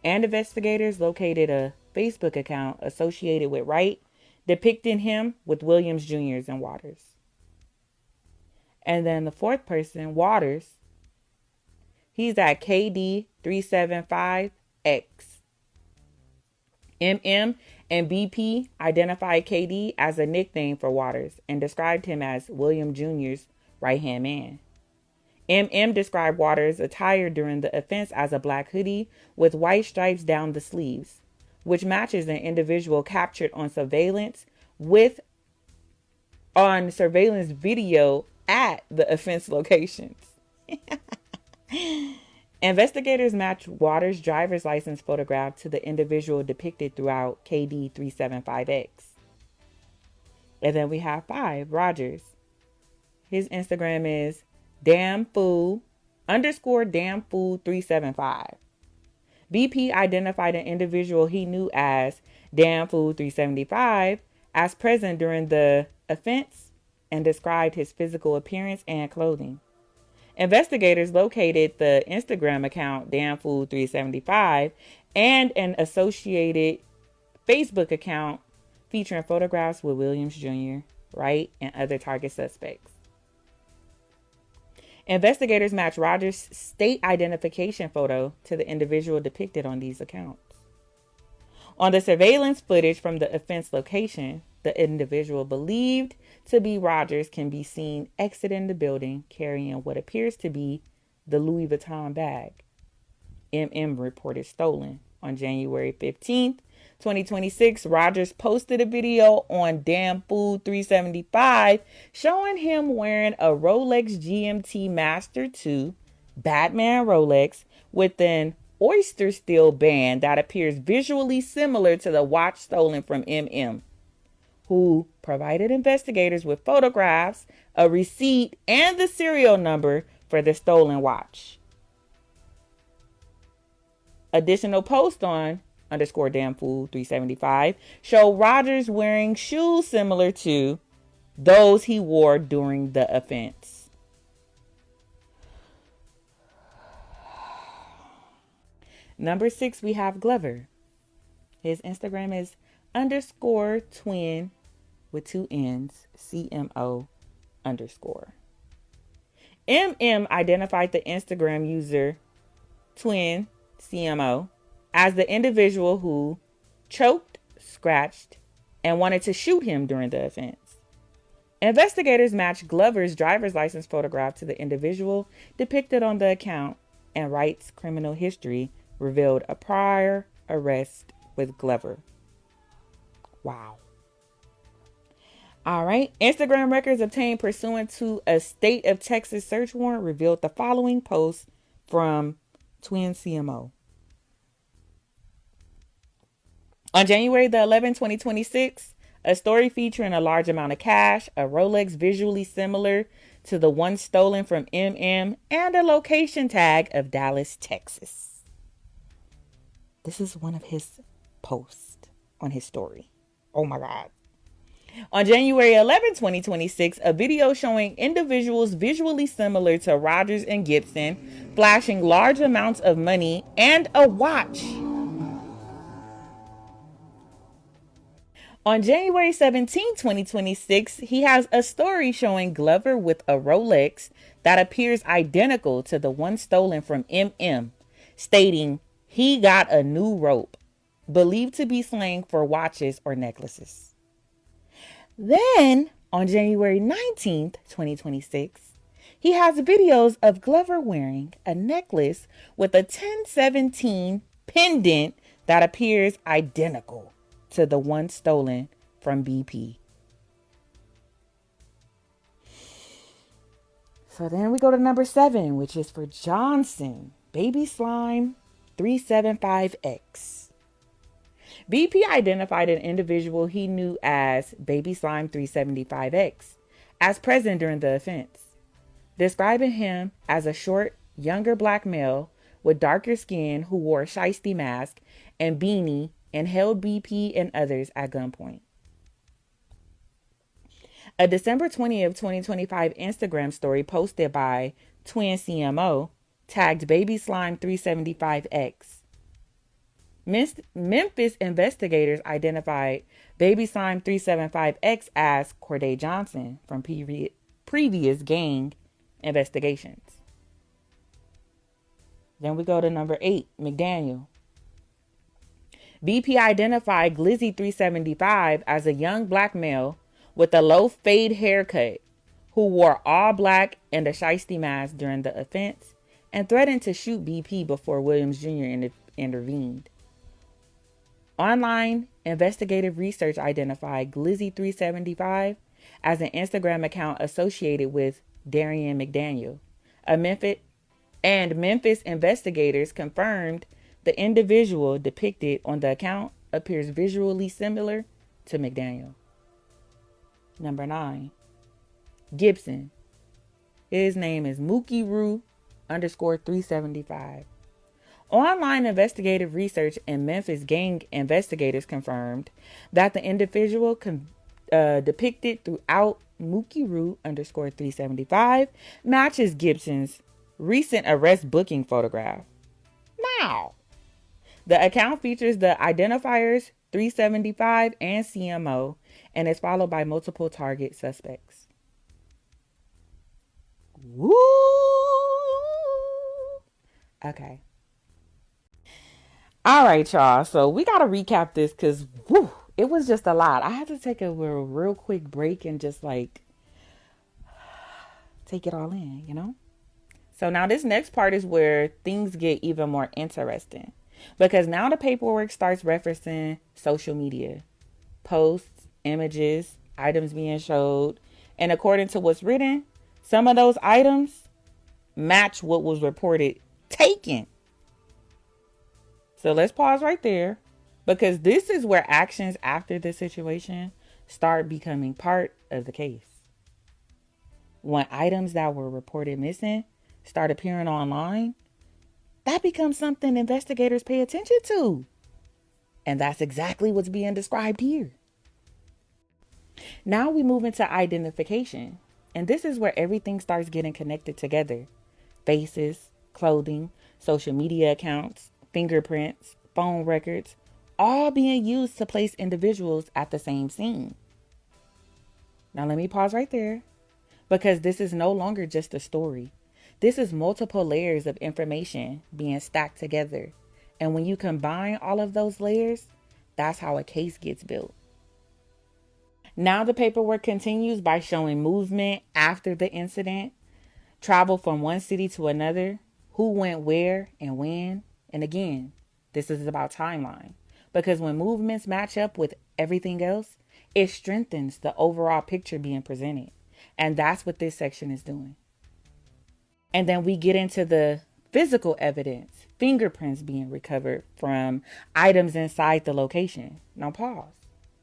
and investigators located a Facebook account associated with Wright depicting him with Williams Jr.'s and Waters. And then the fourth person, Waters, he's at KD375X. MM and BP identified KD as a nickname for Waters and described him as William Jr.'s right-hand man. MM described Waters' attire during the offense as a black hoodie with white stripes down the sleeves, which matches an individual captured on surveillance video at the offense locations. Investigators matched Waters' driver's license photograph to the individual depicted throughout KD375X. And then we have 5, Rogers. His Instagram is damnfool_damnfool375. BP identified an individual he knew as damnfool375 as present during the offense and described his physical appearance and clothing. Investigators located the Instagram account damnfool375 and an associated Facebook account featuring photographs with Williams Jr., Wright, and other target suspects. Investigators matched Rogers' state identification photo to the individual depicted on these accounts. On the surveillance footage from the offense location, the individual believed to be Rogers can be seen exiting the building carrying what appears to be the Louis Vuitton bag MM reported stolen. On January 15th, 2026, Rogers posted a video on damnfool375 showing him wearing a Rolex GMT Master 2 Batman Rolex with an oyster steel band that appears visually similar to the watch stolen from MM, who provided investigators with photographs, a receipt, and the serial number for the stolen watch. Additional posts on _damnfool375 show Rogers wearing shoes similar to those he wore during the offense. Number 6, we have Glover. His Instagram is _twin with 2 N's, CMO _. MM identified the Instagram user twin CMO as the individual who choked, scratched, and wanted to shoot him during the offense. Investigators matched Glover's driver's license photograph to the individual depicted on the account, and Wright's criminal history revealed a prior arrest with Glover. Wow. All right. Instagram records obtained pursuant to a state of Texas search warrant revealed the following posts from Twin CMO. On January the 11th, 2026, A story featuring a large amount of cash, a Rolex visually similar to the one stolen from MM, and a location tag of Dallas, Texas. This is one of his posts on his story. Oh my God. On January 11, 2026, a video showing individuals visually similar to Rogers and Gibson flashing large amounts of money and a watch. On January 17, 2026, he has a story showing Glover with a Rolex that appears identical to the one stolen from MM, stating he got a new rope, believed to be slang for watches or necklaces. Then, on January 19th, 2026, he has videos of Glover wearing a necklace with a 1017 pendant that appears identical to the one stolen from BP. So then we go to number 7, which is for Johnson, Baby Slime 375X. BP identified an individual he knew as Baby Slime 375X as present during the offense, describing him as a short, younger black male with darker skin who wore a Shiesty mask and beanie and held BP and others at gunpoint. A December 20th, 2025 Instagram story posted by Twin CMO tagged Baby Slime 375X. Memphis investigators identified Baby Slime 375X as Corday Johnson from previous gang investigations. Then we go to number 8, McDaniel. BP identified Glizzy 375 as a young black male with a low fade haircut who wore all black and a Shiesty mask during the offense and threatened to shoot BP before Williams Jr. intervened. Online investigative research identified Glizzy 375 as an Instagram account associated with Darian McDaniel. Memphis investigators confirmed the individual depicted on the account appears visually similar to McDaniel. Number 9, Gibson. His name is Mookie Roo_375. Online investigative research and Memphis gang investigators confirmed that the individual depicted throughout Mookie Roo_375 matches Gibson's recent arrest booking photograph. Now, the account features the identifiers 375 and CMO and is followed by multiple target suspects. Woo! Okay. All right, y'all. So we got to recap this because it was just a lot. I had to take a real quick break and just like take it all in, you know? So now this next part is where things get even more interesting because now the paperwork starts referencing social media, posts, images, items being showed. And according to what's written, some of those items match what was reported taken. So let's pause right there because this is where actions after the situation start becoming part of the case. When items that were reported missing start appearing online, that becomes something investigators pay attention to. And that's exactly what's being described here. Now we move into identification. And this is where everything starts getting connected together. Faces, clothing, social media accounts, fingerprints, phone records, all being used to place individuals at the same scene. Now let me pause right there because this is no longer just a story. This is multiple layers of information being stacked together. And when you combine all of those layers, that's how a case gets built. Now the paperwork continues by showing movement after the incident, travel from one city to another, who went where and when. And again, this is about timeline because when movements match up with everything else, it strengthens the overall picture being presented. And that's what this section is doing. And then we get into the physical evidence, fingerprints being recovered from items inside the location. Now pause.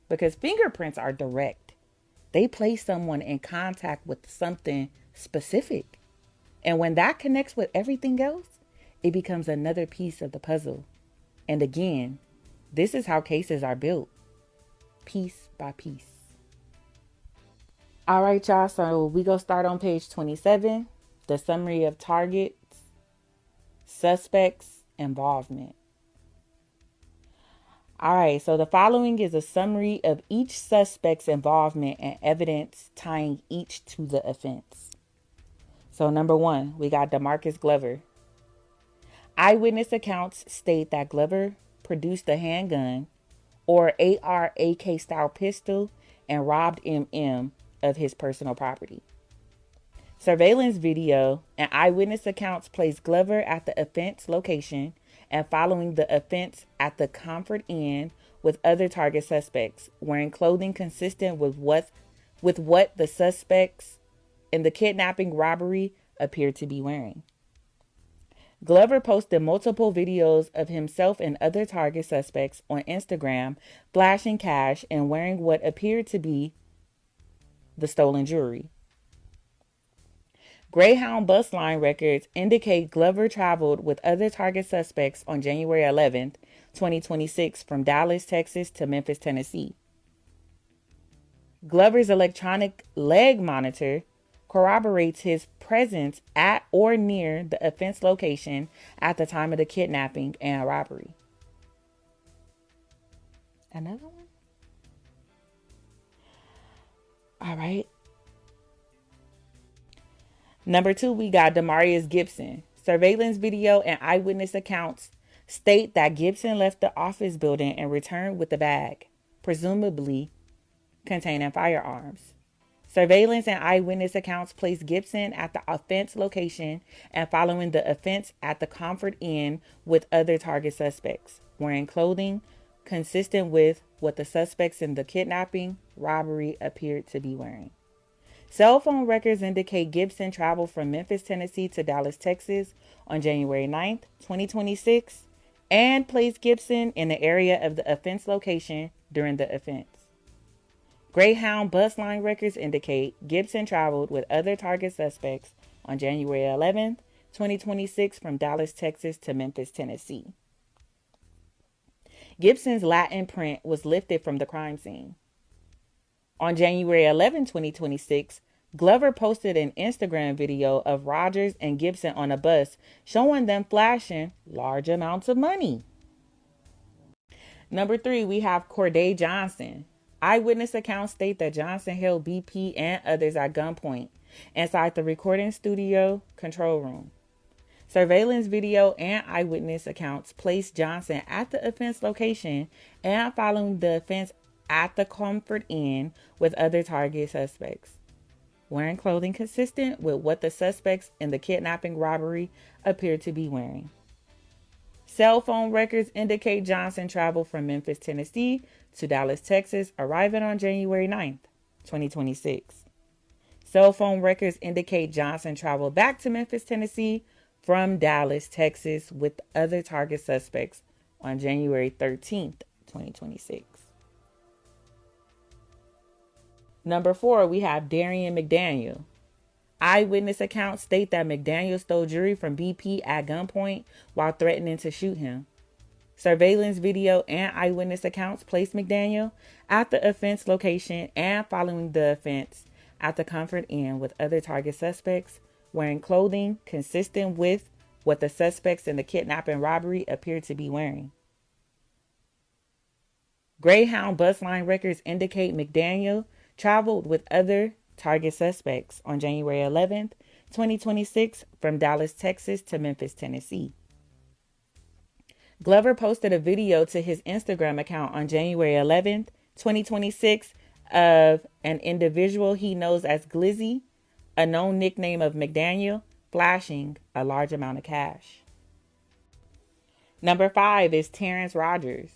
because fingerprints are direct. They place someone in contact with something specific. And when that connects with everything else, it becomes another piece of the puzzle. And again, this is how cases are built, piece by piece. All right, y'all. So we go start on page 27, the summary of targets, suspects, involvement. All right, so the following is a summary of each suspect's involvement and evidence tying each to the offense. So number 1, we got DeMarcus Glover. Eyewitness accounts state that Glover produced a handgun or AR-AK style pistol and robbed MM of his personal property. Surveillance video and eyewitness accounts place Glover at the offense location and following the offense at the Comfort Inn with other target suspects, wearing clothing consistent with what the suspects in the kidnapping robbery appeared to be wearing. Glover posted multiple videos of himself and other target suspects on Instagram, flashing cash and wearing what appeared to be the stolen jewelry. Greyhound bus line records indicate Glover traveled with other target suspects on January 11th, 2026 from Dallas, Texas to Memphis, Tennessee. Glover's electronic leg monitor corroborates his presence at or near the offense location at the time of the kidnapping and robbery. Another one? All right. Number 2, we got Demarius Gibson. Surveillance video and eyewitness accounts state that Gibson left the office building and returned with a bag, presumably containing firearms. Surveillance and eyewitness accounts place Gibson at the offense location and following the offense at the Comfort Inn with other target suspects, wearing clothing consistent with what the suspects in the kidnapping robbery appeared to be wearing. Cell phone records indicate Gibson traveled from Memphis, Tennessee to Dallas, Texas on January 9th, 2026, and placed Gibson in the area of the offense location during the offense. Greyhound bus line records indicate Gibson traveled with other target suspects on January 11th, 2026 from Dallas, Texas to Memphis, Tennessee. Gibson's Latin print was lifted from the crime scene. On January 11, 2026, Glover posted an Instagram video of Rogers and Gibson on a bus showing them flashing large amounts of money. Number 3, we have Corday Johnson. Eyewitness accounts state that Johnson held BP and others at gunpoint inside the recording studio control room. Surveillance video and eyewitness accounts placed Johnson at the offense location and following the offense at the Comfort Inn with other target suspects, wearing clothing consistent with what the suspects in the kidnapping robbery appeared to be wearing. Cell phone records indicate Johnson traveled from Memphis, Tennessee to Dallas, Texas, arriving on January 9th, 2026. Cell phone records indicate Johnson traveled back to Memphis, Tennessee from Dallas, Texas with other target suspects on January 13th, 2026. Number 4, we have Darian McDaniel. Eyewitness accounts state that McDaniel stole jewelry from BP at gunpoint while threatening to shoot him. Surveillance video and eyewitness accounts placed McDaniel at the offense location and following the offense at the Comfort Inn with other target suspects, wearing clothing consistent with what the suspects in the kidnapping robbery appeared to be wearing. Greyhound bus line records indicate McDaniel traveled with other target suspects on January 11th, 2026 from Dallas, Texas to Memphis, Tennessee. Glover posted a video to his Instagram account on January 11th, 2026 of an individual he knows as Glizzy, a known nickname of McDaniel, flashing a large amount of cash. Number 5 is Terrence Rogers.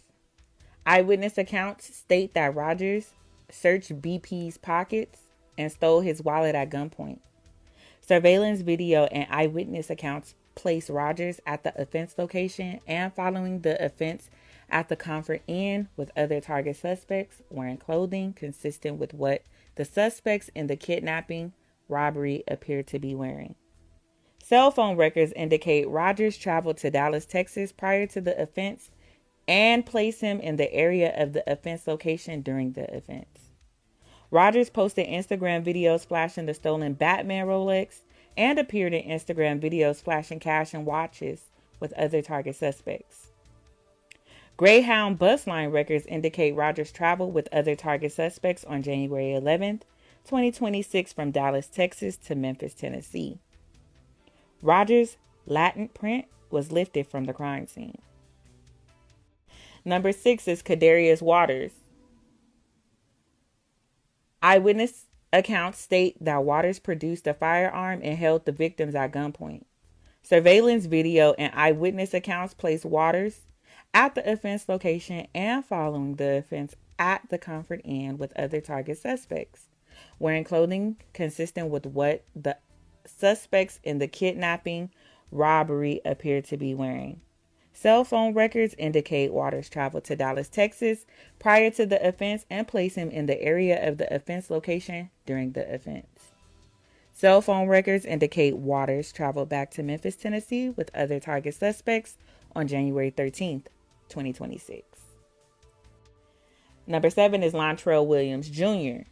Eyewitness accounts state that Rogers searched BP's pockets and stole his wallet at gunpoint. Surveillance video and eyewitness accounts place Rogers at the offense location and following the offense at the Comfort Inn with other target suspects wearing clothing consistent with what the suspects in the kidnapping robbery appeared to be wearing. Cell phone records indicate Rogers traveled to Dallas, Texas prior to the offense and placed him in the area of the offense location during the offense. Rogers posted Instagram videos flashing the stolen Batman Rolex and appeared in Instagram videos flashing cash and watches with other target suspects. Greyhound bus line records indicate Rogers traveled with other target suspects on January 11th, 2026 from Dallas, Texas to Memphis, Tennessee. Rogers' latent print was lifted from the crime scene. Number 6 is Kadarius Waters. Eyewitness accounts state that Waters produced a firearm and held the victims at gunpoint. Surveillance video and eyewitness accounts place Waters at the offense location and following the offense at the Comfort Inn with other target suspects, wearing clothing consistent with what the suspects in the kidnapping robbery appeared to be wearing. Cell phone records indicate Waters traveled to Dallas, Texas prior to the offense and placed him in the area of the offense location during the offense. Cell phone records indicate Waters traveled back to Memphis, Tennessee with other target suspects on January 13th, 2026. Number 7 is Lontrell Williams Jr.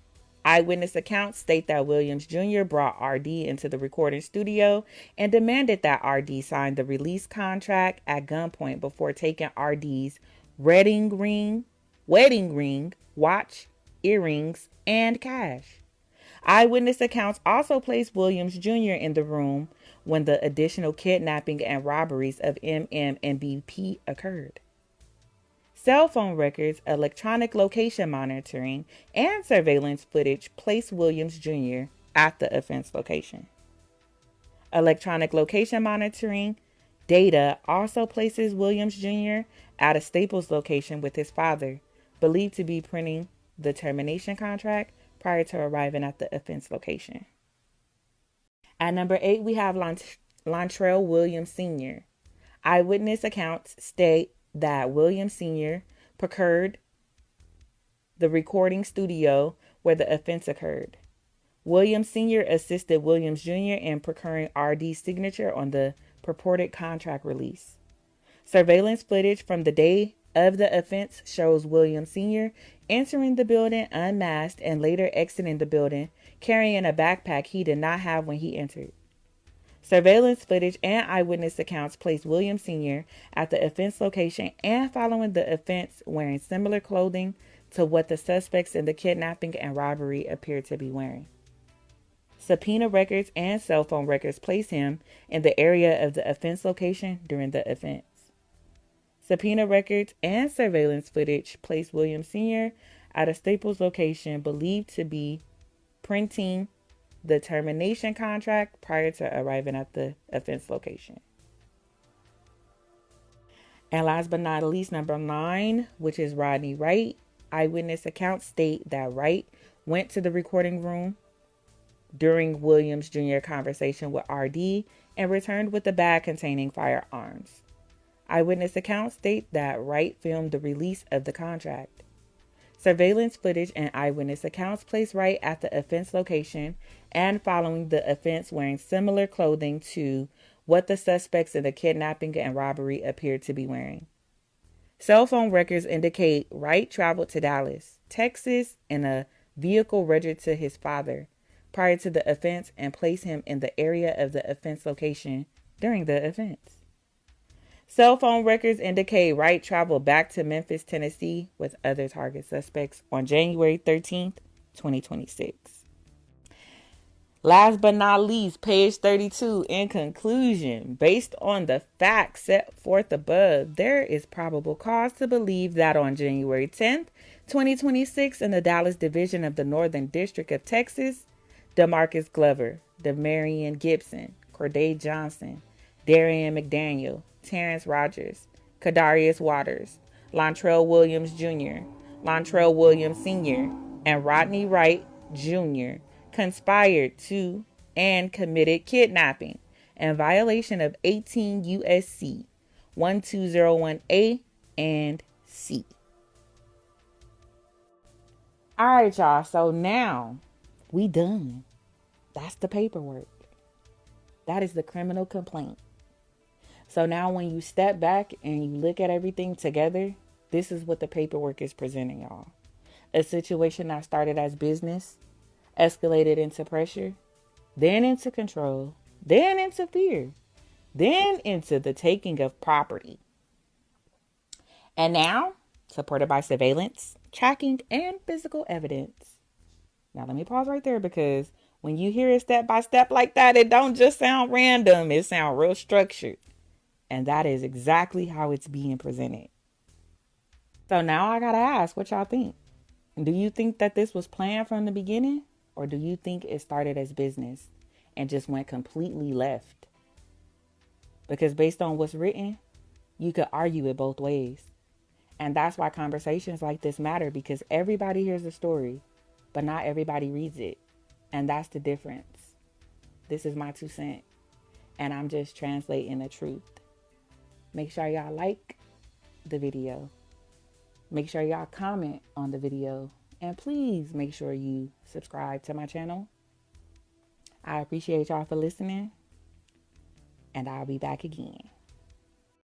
Eyewitness accounts state that Williams Jr. brought RD into the recording studio and demanded that RD sign the release contract at gunpoint before taking RD's wedding ring, watch, earrings, and cash. Eyewitness accounts also placed Williams Jr. in the room when the additional kidnapping and robberies of MM and BP occurred. Cell phone records, electronic location monitoring, and surveillance footage place Williams Jr. at the offense location. Electronic location monitoring data also places Williams Jr. at a Staples location with his father, believed to be printing the termination contract prior to arriving at the offense location. At number 8, we have Lontrell Williams Sr. Eyewitness accounts state that Williams Sr. procured the recording studio where the offense occurred. Williams Sr. assisted Williams Jr. in procuring RD's signature on the purported contract release. Surveillance footage from the day of the offense shows Williams Sr. entering the building unmasked and later exiting the building carrying a backpack he did not have when he entered. Surveillance footage and eyewitness accounts place Williams Sr. at the offense location and following the offense wearing similar clothing to what the suspects in the kidnapping and robbery appeared to be wearing. Subpoena records and cell phone records place him in the area of the offense location during the offense. Subpoena records and surveillance footage place Williams Sr. at a Staples location believed to be printing the termination contract prior to arriving at the offense location. And last but not least, number 9, which is Rodney Wright. Eyewitness accounts state that Wright went to the recording room during Williams Jr. conversation with RD and returned with a bag containing firearms. Eyewitness accounts state that Wright filmed the release of the contract. Surveillance footage and eyewitness accounts place Wright at the offense location and following the offense wearing similar clothing to what the suspects in the kidnapping and robbery appeared to be wearing. Cell phone records indicate Wright traveled to Dallas, Texas in a vehicle registered to his father prior to the offense and placed him in the area of the offense location during the offense. Cell phone records indicate Wright traveled back to Memphis, Tennessee with other target suspects on January 13th, 2026. Last but not least, page 32. In conclusion, based on the facts set forth above, there is probable cause to believe that on January 10th, 2026, in the Dallas Division of the Northern District of Texas, DeMarcus Glover, Demarion Gibson, Corday Johnson, Darian McDaniel, Terrence Rogers, Kadarius Waters, Lontrell Williams Jr., Lontrell Williams Sr., and Rodney Wright Jr. conspired to and committed kidnapping in violation of 18 U.S.C. 1201A and C. All right, y'all. So now we done. That's the paperwork. That is the criminal complaint. So now when you step back and you look at everything together, this is what the paperwork is presenting, y'all. A situation that started as business, escalated into pressure, then into control, then into fear, then into the taking of property. And now, supported by surveillance, tracking, and physical evidence. Now let me pause right there, because when you hear it step by step like that, it don't just sound random. It sounds real structured. And that is exactly how it's being presented. So now I gotta ask, what y'all think? Do you think that this was planned from the beginning? Or do you think it started as business and just went completely left? Because based on what's written, you could argue it both ways. And that's why conversations like this matter, because everybody hears the story, but not everybody reads it. And that's the difference. This is my 2 cents. And I'm just translating the truth. Make sure y'all like the video. Make sure y'all comment on the video. And please make sure you subscribe to my channel. I appreciate y'all for listening. And I'll be back again.